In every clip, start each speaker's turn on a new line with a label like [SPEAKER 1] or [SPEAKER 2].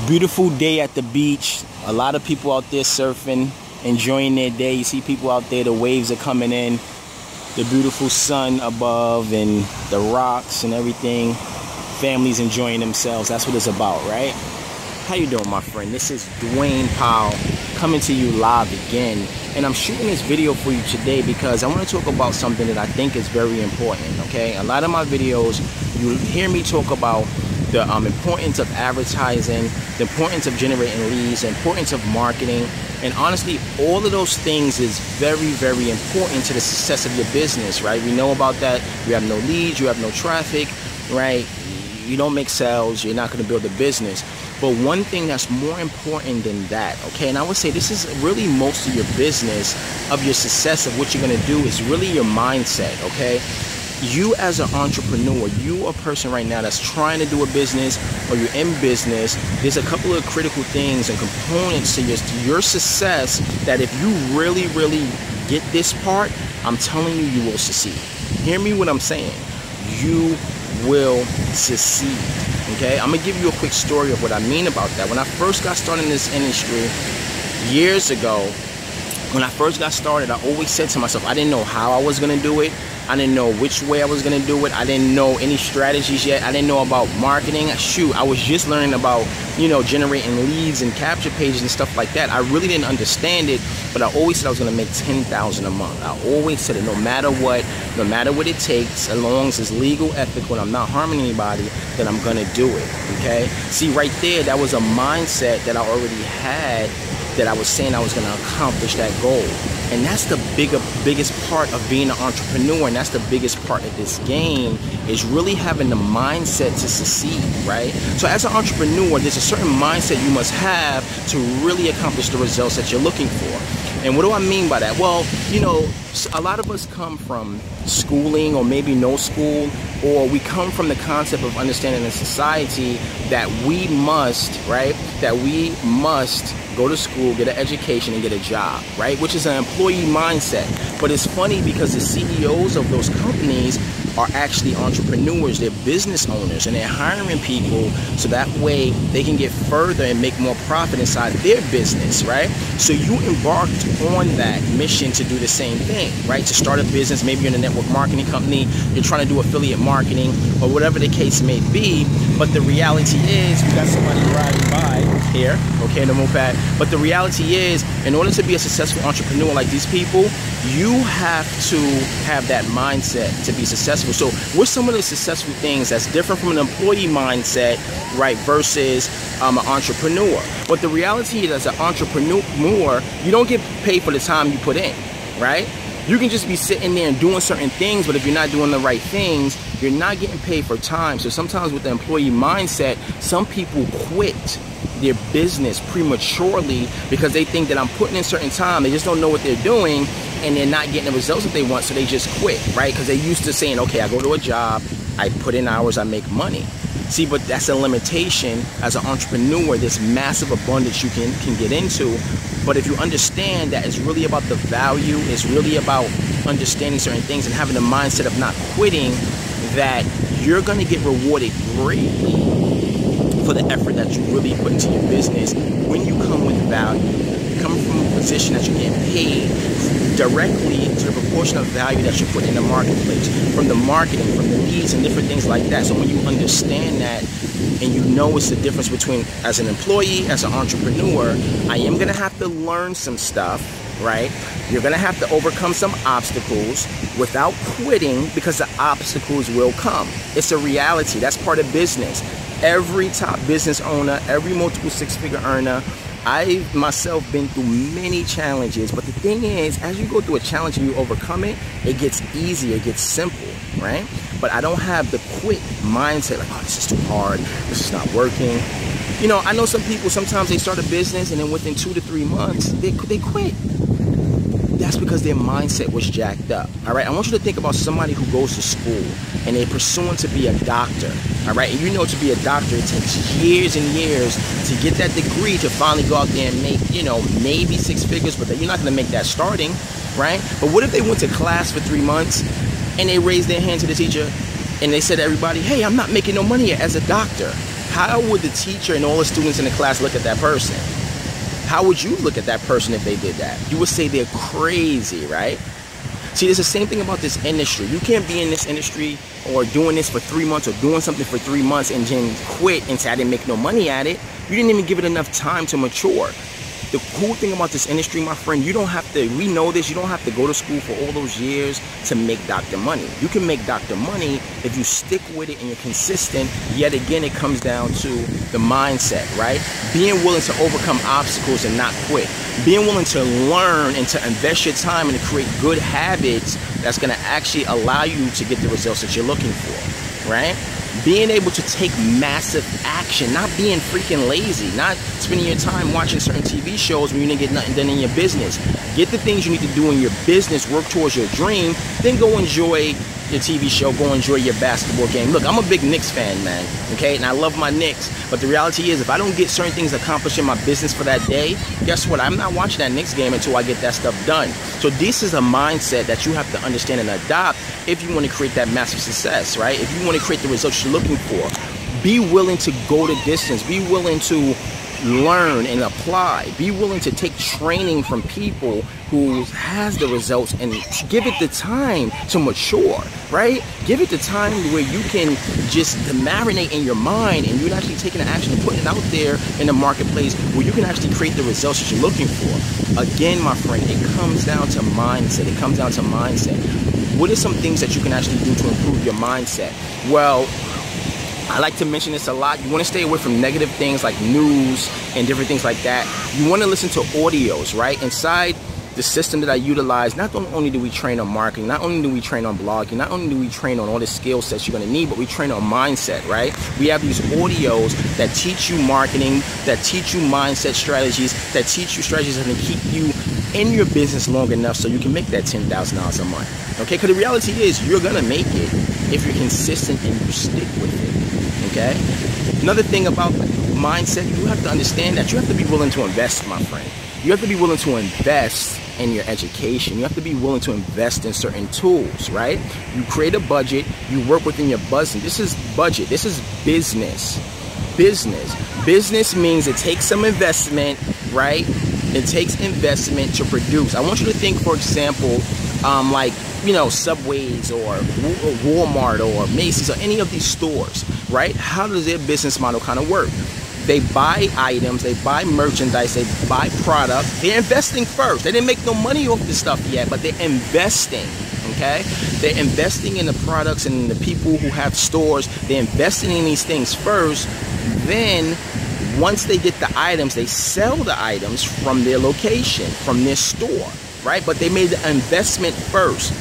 [SPEAKER 1] Beautiful day at the beach. A lot of people out there surfing, enjoying their day. You see people out there, the waves are coming in, the beautiful sun above and the rocks and everything. Families enjoying themselves. That's what it's about, right? How you doing, my friend? This is Dwayne Powell coming to you live again. And I'm shooting this video for you today because I want to talk about something that I think is very important, okay? A lot of my videos, you hear me talk about the importance of advertising, the importance of generating leads, the importance of marketing. And honestly, all of those things is very, very important to the success of your business, right? We know about that. You have no leads, you have no traffic, right? You don't make sales, you're not going to build a business. But one thing that's more important than that, okay, and I would say this is really most of your business, of your success, of what you're going to do, is really your mindset, okay? You as an entrepreneur, you a person right now that's trying to do a business or you're in business, there's a couple of critical things and components to your success that if you really, really get this part, I'm telling you, you will succeed. Hear me what I'm saying. You will succeed. Okay, I'm gonna give you a quick story of what I mean about that. When I first got started in this industry years ago, when I first got started, I always said to myself, I didn't know how I was gonna do it. I didn't know which way I was gonna do it. I didn't know any strategies yet. I didn't know about marketing. Shoot, I was just learning about, you know, generating leads and capture pages and stuff like that. I really didn't understand it, but I always said I was gonna make $10,000 a month. I always said it, no matter what it takes, as long as it's legal, ethical, and I'm not harming anybody, then I'm gonna do it, okay? See, right there, that was a mindset that I already had, that I was saying I was gonna accomplish that goal. And that's the biggest part of being an entrepreneur, and that's the biggest part of this game, is really having the mindset to succeed, right? So as an entrepreneur, there's a certain mindset you must have to really accomplish the results that you're looking for. And what do I mean by that? Well, you know, a lot of us come from schooling or maybe no school, or we come from the concept of understanding in society that we must, right? That we must go to school, get an education, and get a job, right? Which is an employee mindset. But it's funny because the CEOs of those companies are actually entrepreneurs, they're business owners, and they're hiring people so that way they can get further and make more profit inside their business, right? So you embarked on that mission to do the same thing, right? To start a business, maybe you're in a network marketing company, you're trying to do affiliate marketing, or whatever the case may be. But the reality is, we got somebody riding by here, okay, in the moped. But the reality is, in order to be a successful entrepreneur like these people, you have to have that mindset to be successful. So what's some of the successful things that's different from an employee mindset, right, versus an entrepreneur? But the reality is, as an entrepreneur, you don't get paid for the time you put in, right? You can just be sitting there and doing certain things, but if you're not doing the right things, you're not getting paid for time. So sometimes with the employee mindset, some people quit their business prematurely because they think that I'm putting in certain time, they just don't know what they're doing, and they're not getting the results that they want, so they just quit, right? Because they're used to saying, okay, I go to a job, I put in hours, I make money. See, but that's a limitation. As an entrepreneur, there's massive abundance you can get into. But if you understand that it's really about the value, it's really about understanding certain things and having the mindset of not quitting, that you're going to get rewarded greatly for the effort that you really put into your business when you come with value. You come from a position that you're getting paid directly to the proportion of value that you put in the marketplace, from the marketing, from the leads and different things like that. So when you understand that and you know it's the difference between as an employee, as an entrepreneur, I am going to have to learn some stuff, right? You're going to have to overcome some obstacles without quitting, because the obstacles will come. It's a reality. That's part of business. Every top business owner, every multiple six-figure earner, I've myself been through many challenges, but the thing is, as you go through a challenge and you overcome it, it gets easier, it gets simple, right? But I don't have the quit mindset, like, oh, this is too hard, this is not working. You know, I know some people, sometimes they start a business and then within 2 to 3 months, they quit. That's because their mindset was jacked up, all right? I want you to think about somebody who goes to school and they're pursuing to be a doctor, all right? And you know, to be a doctor, it takes years and years to get that degree to finally go out there and make, you know, maybe 6 figures, but you're not gonna make that starting, right? But what if they went to class for 3 months and they raised their hand to the teacher and they said to everybody, hey, I'm not making no money as a doctor. how would the teacher and all the students in the class look at that person? How would you look at that person if they did that? You would say they're crazy, right? See, there's the same thing about this industry. You can't be in this industry or doing this for 3 months or doing something for 3 months and then quit and say I didn't make no money at it. You didn't even give it enough time to mature. The cool thing about this industry, my friend, you don't have to, we know this, you don't have to go to school for all those years to make doctor money. You can make doctor money if you stick with it and you're consistent. Yet again, it comes down to the mindset, right? Being willing to overcome obstacles and not quit. Being willing to learn and to invest your time and to create good habits that's going to actually allow you to get the results that you're looking for, right? Being able to take massive action, not being freaking lazy, not spending your time watching certain TV shows when you didn't get nothing done in your business. Get the things you need to do in your business, work towards your dream, then go enjoy your TV show, go enjoy your basketball game. Look, I'm a big Knicks fan, man, okay? And I love my Knicks, but the reality is if I don't get certain things accomplished in my business for that day, guess what? I'm not watching that Knicks game until I get that stuff done. So this is a mindset that you have to understand and adopt if you want to create that massive success, right? If you want to create the results you're looking for. Be willing to go the distance. Be willing to learn and apply. Be willing to take training from people who has the results and give it the time to mature, right? Give it the time where you can just marinate in your mind and you're actually taking the action and putting it out there in the marketplace where you can actually create the results that you're looking for. Again, my friend, it comes down to mindset. It comes down to mindset. What are some things that you can actually do to improve your mindset? Well, I like to mention this a lot. You want to stay away from negative things like news and different things like that. You want to listen to audios, right? Inside the system that I utilize, not only do we train on marketing, not only do we train on blogging, not only do we train on all the skill sets you're going to need, but we train on mindset, right? We have these audios that teach you marketing, that teach you mindset strategies, that teach you strategies that can keep you in your business long enough so you can make that $10,000 a month, okay? Because the reality is you're going to make it if you're consistent and you stick with it, okay? Another thing about mindset, you have to understand that you have to be willing to invest, my friend. You have to be willing to invest in your education. You have to be willing to invest in certain tools, right? You create a budget, you work within your budget. This is budget, this is business. Business means it takes some investment, right? It takes investment to produce. I want you to think, for example, like, you know, Subways or Walmart or Macy's or any of these stores, right? How does their business model kind of work? They buy items, they buy merchandise, they buy product. They're investing first. They didn't make no money off this stuff yet, but they're investing, okay? They're investing in the products and the people who have stores. They're investing in these things first. Then, once they get the items, they sell the items from their location, from their store, right? But they made the investment first.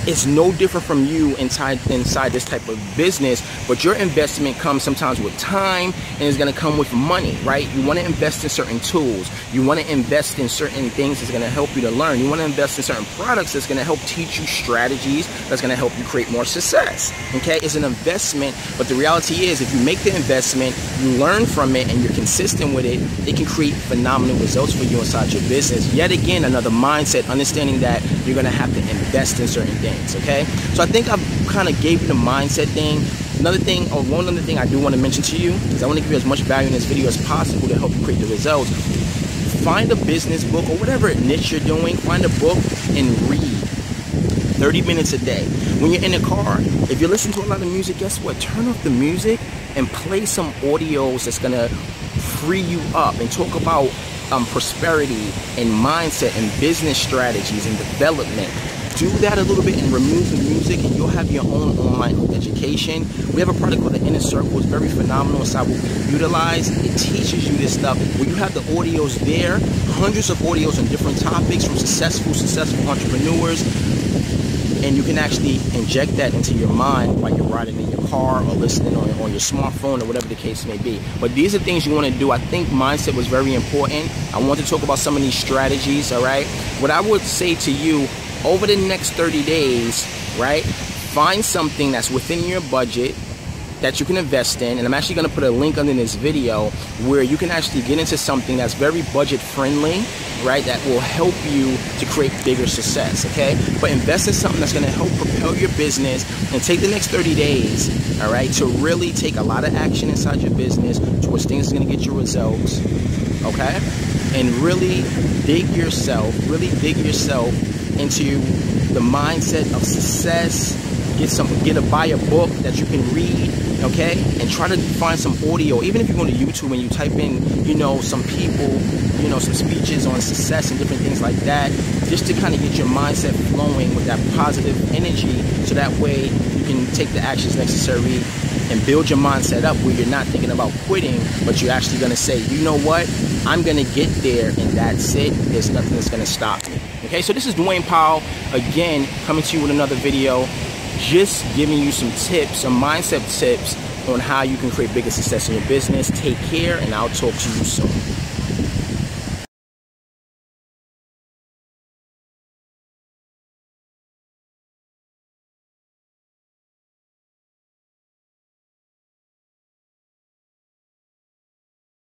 [SPEAKER 1] It's no different from you inside this type of business, but your investment comes sometimes with time and it's going to come with money, right? You want to invest in certain tools. You want to invest in certain things that's going to help you to learn. You want to invest in certain products that's going to help teach you strategies that's going to help you create more success, okay? It's an investment, but the reality is if you make the investment, you learn from it, and you're consistent with it, it can create phenomenal results for you inside your business. Yet again, another mindset, understanding that you're going to have to invest in certain things. Okay, so I think I've kind of gave you the mindset thing. Another thing, or one other thing I do want to mention to you, is I want to give you as much value in this video as possible to help you create the results. Find a business book or whatever niche you're doing, find a book and read 30 minutes a day. When you're in the car, if you listen to a lot of music, guess what? Turn off the music and play some audios that's going to free you up and talk about prosperity and mindset and business strategies and development. Do that a little bit and remove the music, and you'll have your own online education. We have a product called the Inner Circle. It's very phenomenal inside what we utilize. It teaches you this stuff where you have the audios there, hundreds of audios on different topics from successful entrepreneurs, and you can actually inject that into your mind while you're riding in your car or listening on your smartphone or whatever the case may be. But these are things you want to do. I think mindset was very important. I want to talk about some of these strategies, all right? What I would say to you, over the next 30 days, right, find something that's within your budget that you can invest in. And I'm actually going to put a link under this video where you can actually get into something that's very budget friendly right, that will help you to create bigger success, okay? But invest in something that's going to help propel your business, and take the next 30 days, all right, to really take a lot of action inside your business towards things that's going to get you results, okay? And really dig yourself into the mindset of success. Buy a book that you can read, okay? And try to find some audio. Even if you go to YouTube and you type in, some people, some speeches on success and different things like that, just to kind of get your mindset flowing with that positive energy, so that way you can take the actions necessary and build your mindset up where you're not thinking about quitting, but you're actually going to say, you know what, I'm going to get there, and that's it. There's nothing that's going to stop me. Okay, so this is Dwayne Powell, again, coming to you with another video, just giving you some tips, some mindset tips on how you can create bigger success in your business. Take care, and I'll talk to you soon.